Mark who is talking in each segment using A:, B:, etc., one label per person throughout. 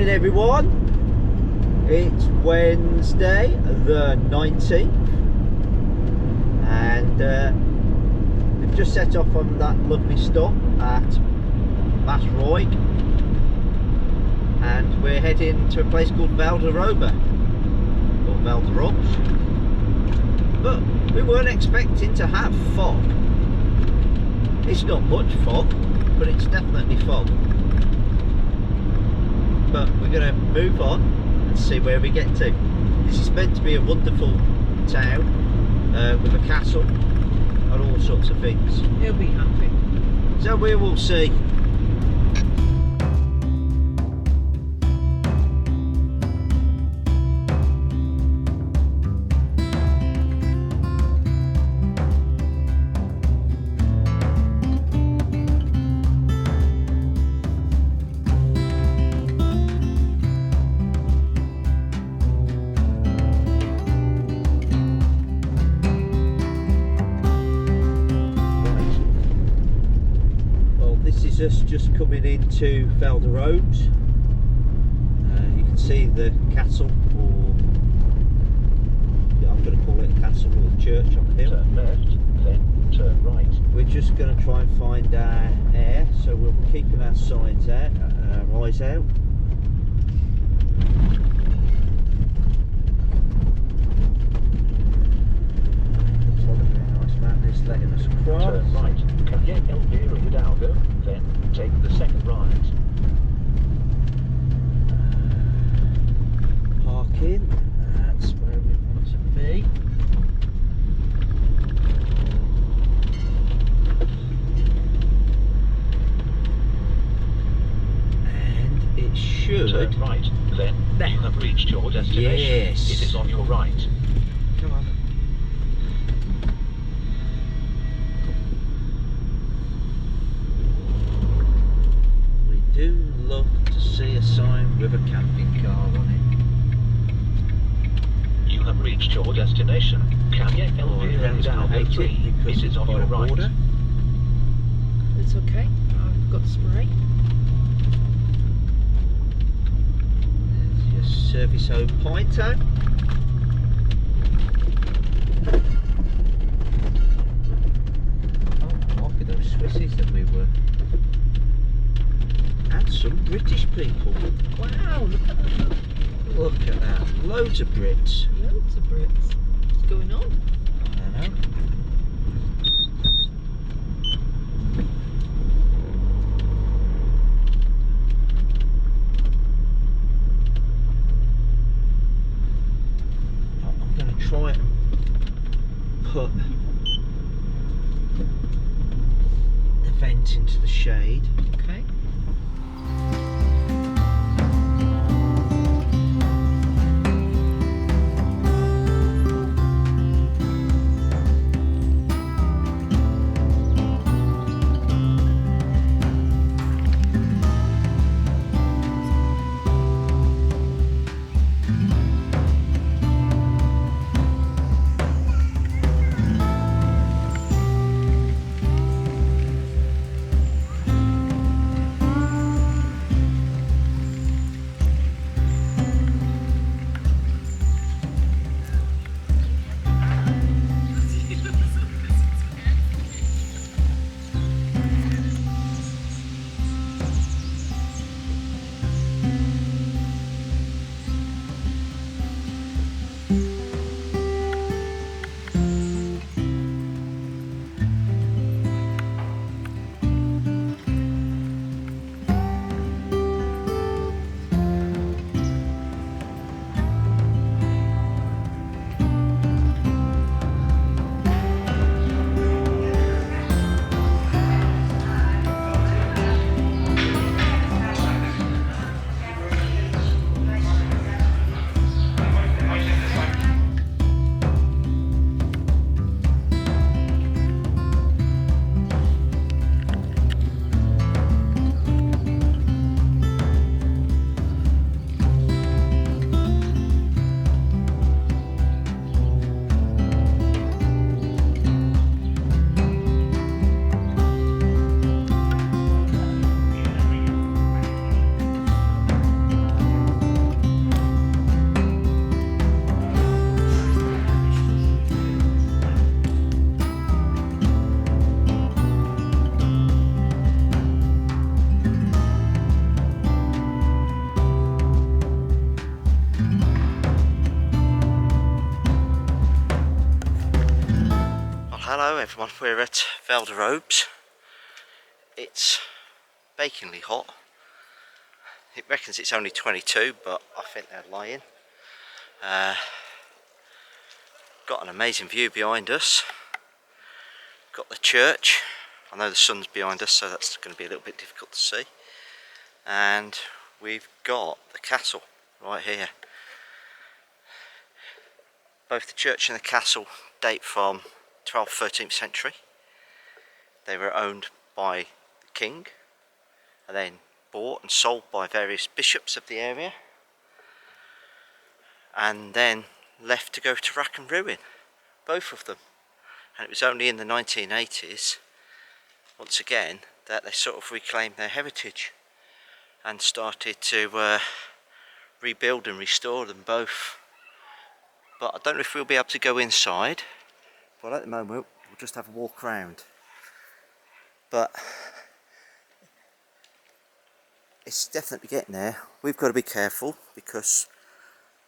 A: morning everyone. It's Wednesday the 19th and we've just set off on that lovely stop at Valderrobre and we're heading to a place called Valderrobre or Valderrobre, but we weren't expecting to have fog. It's not much fog, but it's definitely fog. But we're going to move on and see where we get to. This is meant to be a wonderful town with a castle and all sorts of things.
B: He'll be happy.
A: So we will see. Us just coming into Valderrobre. You can see the castle, or I'm going to call it a castle or a church on the hill.
C: Turn left, then turn right.
A: We're just going to try and find our Aire, so we'll be keeping our signs out, our eyes out. Looks like a very nice man is letting us across.
C: Turn right. Aire without then take the second right.
A: Parking, that's where we want to be. And it should...
C: Turn right, then you have reached your destination.
A: Yes.
C: It is on your right.
A: Come on. Do love to see a sign with a camping car on it.
C: You have reached your destination. Calle El 3. It is on your right.
A: Border.
B: It's okay. I've got spray.
A: There's your service home Pinto. Oh, look at those Swissies that we were. And some British people.
B: Wow, look at that.
A: Look at that. Loads of Brits.
B: Loads of Brits. What's going on?
A: I don't know. I'm going to try and put the vent into the shade.
B: Okay.
A: everyone, we're at Valderrobres. It's bakingly hot. It reckons it's only 22, but I think they're lying. Got an amazing view behind us. Got the church. I know the sun's behind us, so that's going to be a little bit difficult to see. And we've got the castle right here. Both the church and the castle date from 12th, 13th century. They were owned by the king and then bought and sold by various bishops of the area, and then left to go to rack and ruin, both of them. And it was only in the 1980s, once again, that they sort of reclaimed their heritage and started to rebuild and restore them both. But I don't know if we'll be able to go inside, but at the moment we'll just have a walk around. But it's definitely getting there. We've got to be careful because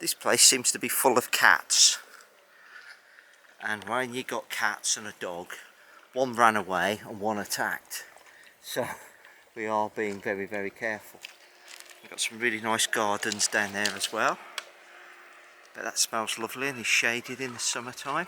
A: this place seems to be full of cats, and when you got cats and a dog, one ran away and one attacked, so we are being very, very careful. We've got some really nice gardens down there as well, but that smells lovely and is shaded in the summertime.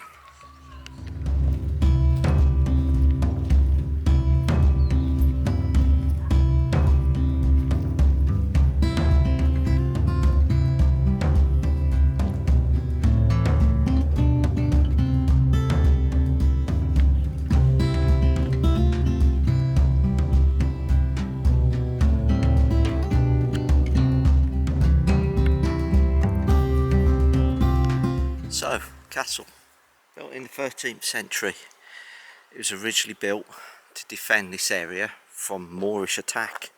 A: So, castle, built in the 13th century. It was originally built to defend this area from Moorish attack.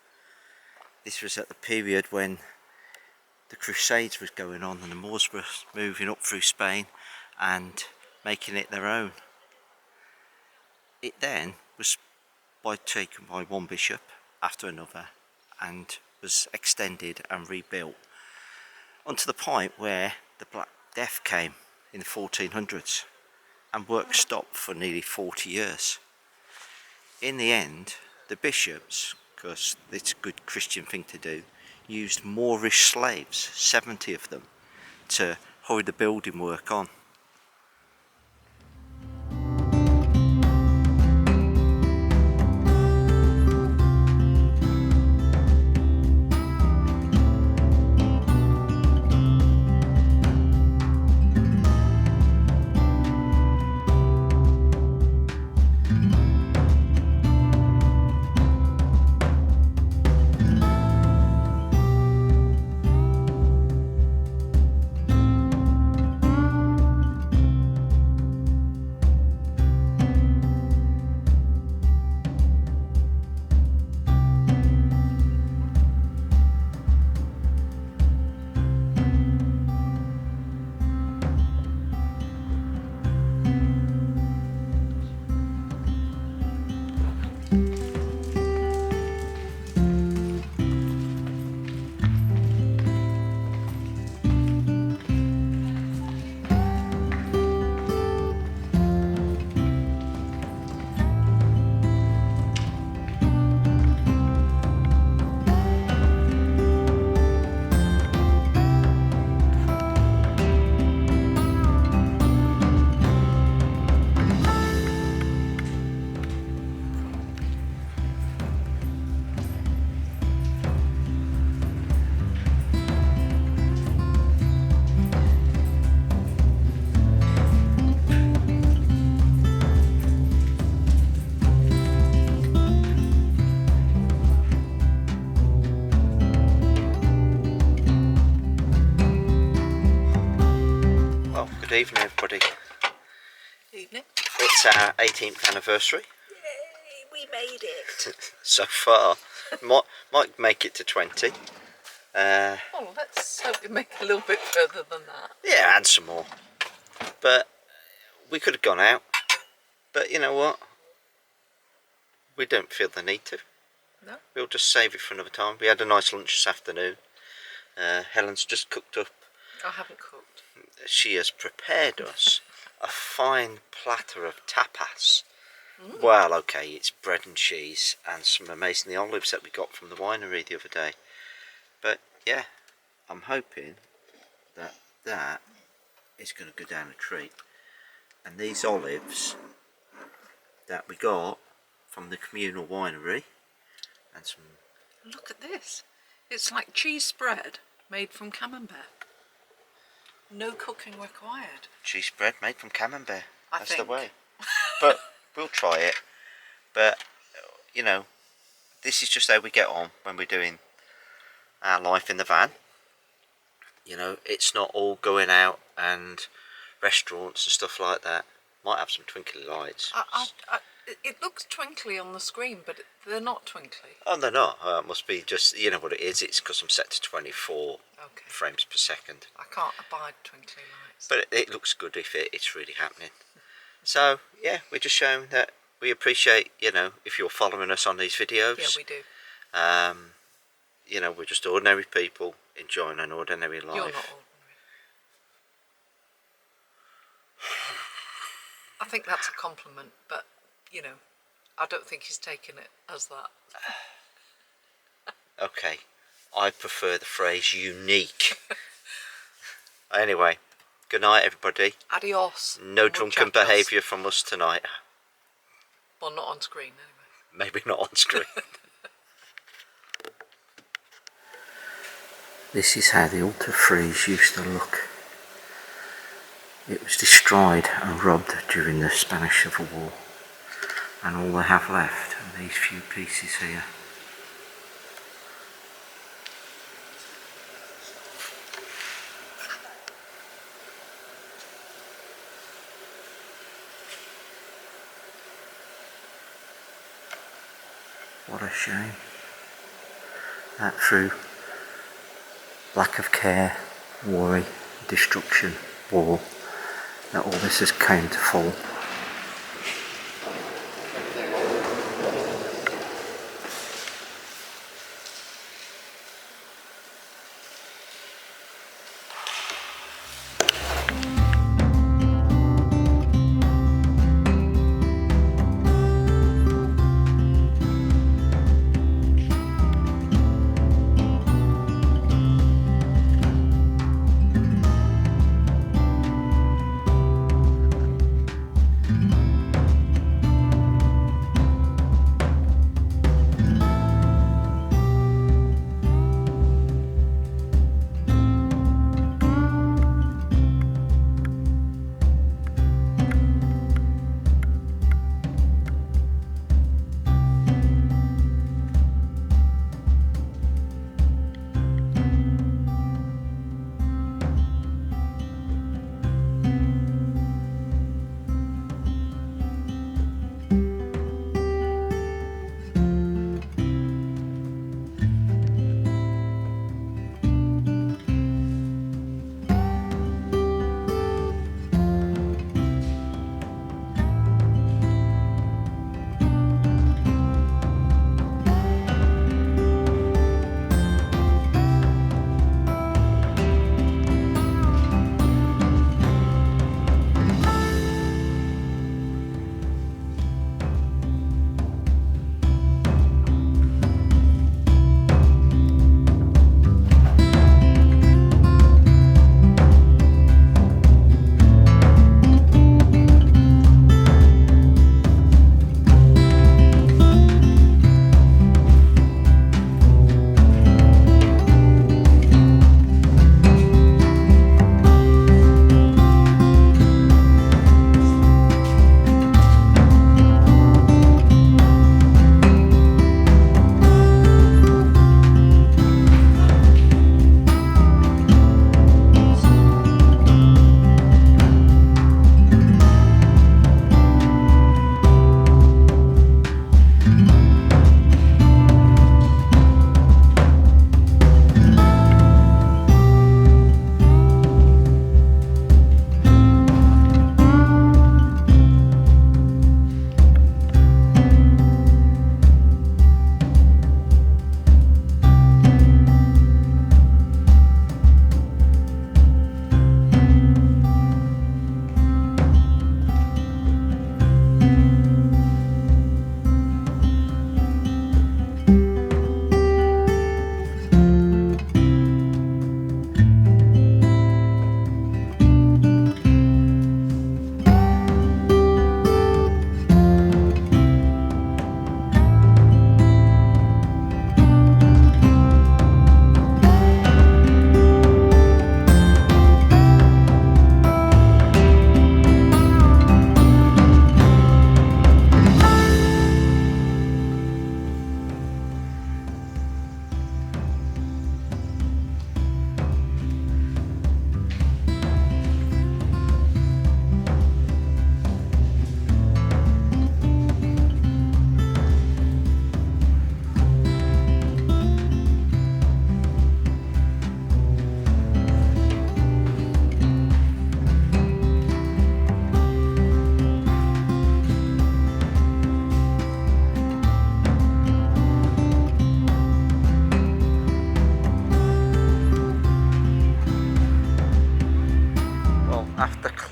A: This was at the period when the Crusades was going on and the Moors were moving up through Spain and making it their own. It then was taken by one bishop after another and was extended and rebuilt unto the point where the Black Death came in the 1400s and work stopped for nearly 40 years. In the end, the bishops, because it's a good Christian thing to do, used Moorish slaves, 70 of them, to hurry the building work on. Good evening, everybody.
B: Evening.
A: It's our 18th anniversary.
B: Yay, we made it.
A: So far. Might make it to 20.
B: Oh, let's hope we make it a little bit further than that.
A: Yeah, and some more. But we could have gone out. But you know what? We don't feel the need to.
B: No.
A: We'll just save it for another time. We had a nice lunch this afternoon. Helen's just cooked up.
B: I haven't cooked.
A: She has prepared us a fine platter of tapas. Well, okay, it's bread and cheese and some amazing olives that we got from the winery the other day. But yeah, I'm hoping that that is going to go down a treat. And these olives that we got from the communal winery and some...
B: Look at this. It's like cheese spread made from camembert. No cooking required.
A: Cheese bread made from camembert. That's
B: think.
A: the way. But we'll try it. But, you know, this is just how we get on when we're doing our life in the van. You know, it's not all going out and restaurants and stuff like that. Might have some twinkly lights.
B: It looks twinkly on the screen, but they're not twinkly.
A: Oh, they're not. It must be just, you know what it is. It's because I'm set to 24 frames per second.
B: I can't abide twinkly lights.
A: But it looks good if it's really happening. So, yeah, we're just showing that we appreciate, you know, if you're following us on these videos.
B: Yeah, we do.
A: You know, we're just ordinary people enjoying an ordinary life.
B: You're not ordinary. I think that's a compliment, but, you know, I don't think he's taken it as that.
A: Okay, I prefer the phrase unique. Anyway, good night everybody.
B: Adios.
A: No drunken behaviour from us tonight.
B: Well, not on screen anyway.
A: Maybe not on screen. This is how the altar frieze used to look. It was destroyed and robbed during the Spanish Civil War, and all they have left are these few pieces here. What a shame that through lack of care, worry, destruction, war, that all this has come to fall.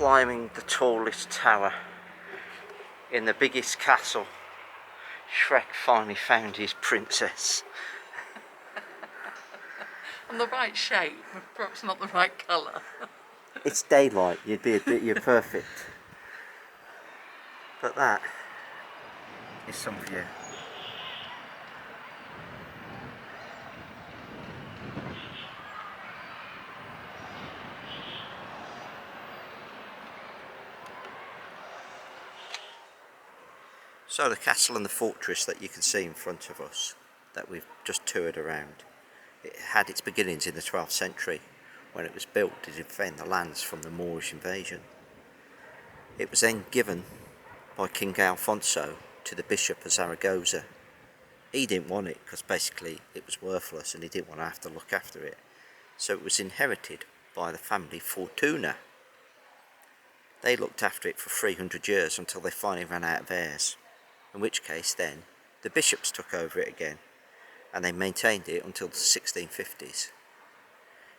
A: climbing the tallest tower in the biggest castle. Shrek finally found his princess.
B: And the right shape, but perhaps not the right colour.
A: It's daylight, you're perfect. But that is some view. So the castle and the fortress that you can see in front of us, that we've just toured around, it had its beginnings in the 12th century when it was built to defend the lands from the Moorish invasion. It was then given by King Alfonso to the Bishop of Zaragoza. He didn't want it because basically it was worthless and he didn't want to have to look after it. So it was inherited by the family Fortuna. They looked after it for 300 years until they finally ran out of heirs. In which case then the bishops took over it again and they maintained it until the 1650s.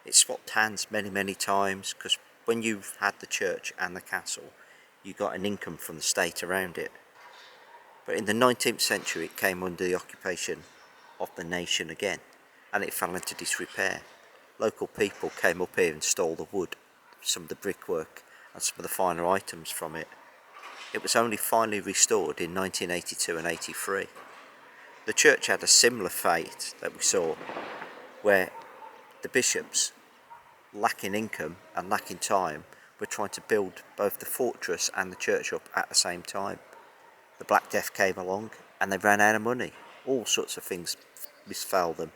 A: It swapped hands many times because when you've had the church and the castle you got an income from the state around it. But in the 19th century it came under the occupation of the nation again and it fell into disrepair. Local people came up here and stole the wood, some of the brickwork and some of the finer items from it. It was only finally restored in 1982 and 83. The church had a similar fate that we saw, where the bishops, lacking income and lacking time, were trying to build both the fortress and the church up at the same time. The Black Death came along and they ran out of money. All sorts of things misfell them.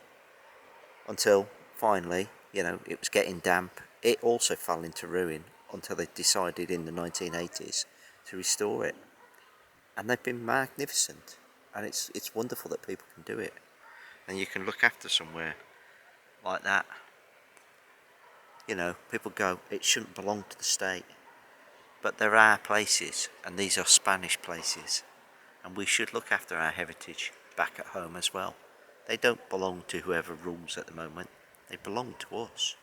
A: Until finally, it was getting damp. It also fell into ruin until they decided in the 1980s to restore it, and they've been magnificent, and it's wonderful that people can do it, and you can look after somewhere like that. People go, it shouldn't belong to the state, but there are places, and these are Spanish places, and we should look after our heritage back at home as well. They don't belong to whoever rules at the moment, they belong to us.